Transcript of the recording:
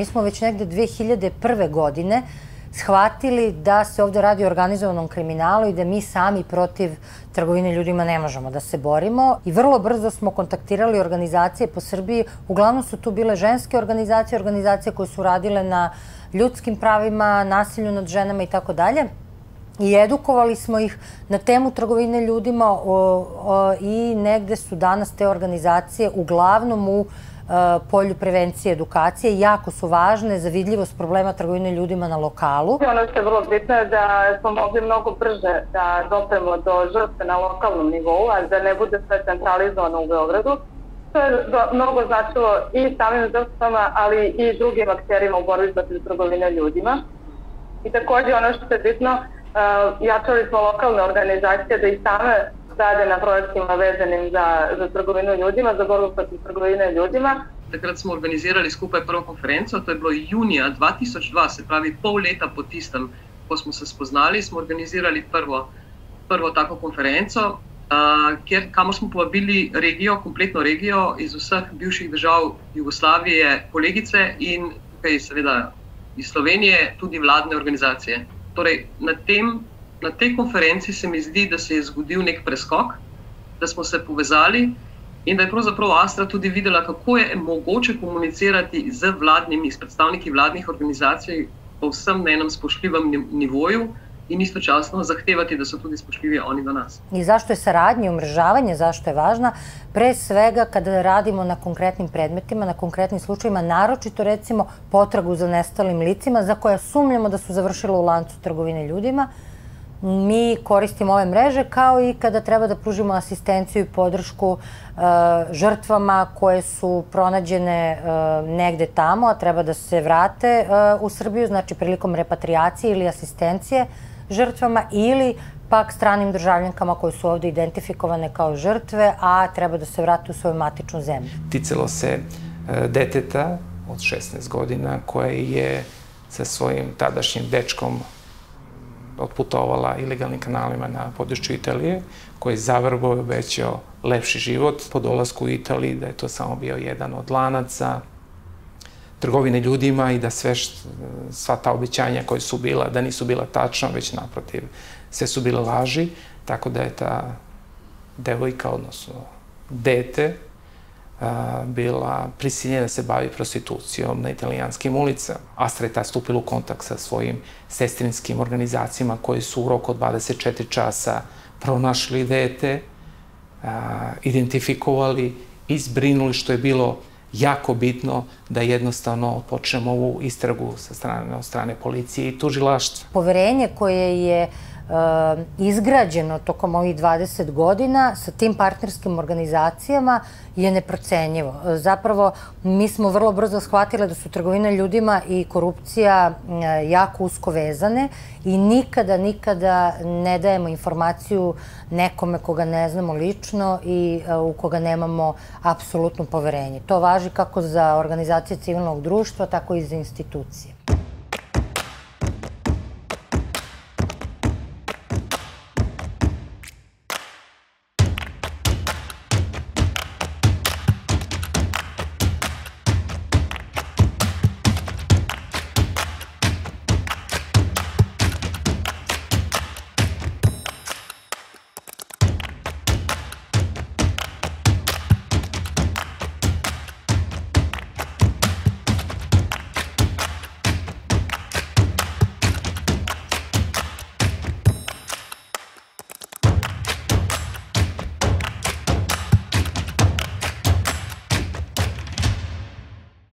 Mi smo već negde 2001. godine shvatili da se ovde radi o organizovanom kriminalu i da mi sami protiv trgovine ljudima ne možemo da se borimo. I vrlo brzo smo kontaktirali organizacije po Srbiji. Uglavnom su tu bile ženske organizacije, organizacije koje su radile na ljudskim pravima, nasilju nad ženama i tako dalje. I edukovali smo ih na temu trgovine ljudima i negde su danas te organizacije uglavnom u polju prevencije, edukacije. Jako su važne za vidljivost problema trgovine ljudima na lokalu. Ono što je vrlo bitno je da smo mogli mnogo brže da dopremo do žrtve na lokalnom nivou, a da ne bude sve centralizovano u Beogradu. To je mnogo značilo i samim žrtvama, ali i drugim akterima u borbi protiv trgovine ljudima. I takođe ono što je bitno, jačali smo lokalne organizacije da i same rade na projektima vezanim za trgovinu ljudima, za borbu protiv trgovine ljudima. Takrat smo organizirali skupaj prvo konferenco, to je bilo junija 2002, se pravi pol leta po tistem, ko smo se spoznali, smo organizirali prvo tako konferenco, kamor smo povabili regijo, kompletno regijo iz vseh bivših držav Jugoslavije, kolegice in tukaj seveda iz Slovenije tudi vladne organizacije. Torej, na tej konferenci se mi zdi, da se je zgodil nek preskok, da smo se povezali in da je pravzaprav Astra tudi videla, kako je mogoče komunicirati z predstavniki vladnih organizacij povsem na enem spoštljivem nivoju in istočasno zahtevati, da so tudi spoštljivi oni do nas. I zašto je saradnja i umrežavanje, zašto je važna? Pre svega kada radimo na konkretnim predmetima, na konkretnim slučajima, naročito recimo potragu za nestalim licima za koja sumnjamo da su završila u lancu trgovine ljudima, mi koristimo ove mreže kao i kada treba da pružimo asistenciju i podršku žrtvama koje su pronađene negde tamo, a treba da se vrate u Srbiju, znači prilikom repatriacije ili asistencije žrtvama ili pak stranim državljankama koje su ovde identifikovane kao žrtve, a treba da se vrate u svoju matičnu zemlju. Ticalo se deteta od 16 godina koje je sa svojim tadašnjim dečkom otputovala ilegalnim kanalima na području Italije, koji je zavrbo i obećao lepši život po dolasku u Italiji, da je to samo bio jedan od lanaca trgovine ljudima i da sva ta obećanja koja su bila, da nisu bila tačna, već naprotiv, sve su bile laži, tako da je ta devojka, odnosno dete, bila prisiljena da se bavi prostitucijom na italijanskim ulicama. Astra je tad stupila u kontakt sa svojim sestrinskim organizacijama koji su u roku od 24 časa pronašli dete, identifikovali i zbrinuli, što je bilo jako bitno da jednostavno počnemo ovu istragu od strane policije i tužilaštva. Poverenje koje je izgrađeno tokom ovih 20 godina sa tim partnerskim organizacijama je neprocenjivo. Zapravo, mi smo vrlo brzo shvatili da su trgovina ljudima i korupcija jako usko vezane i nikada ne dajemo informaciju nekome koga ne znamo lično i u koga nemamo apsolutno poverenje. To važi kako za organizacije civilnog društva, tako i za institucije.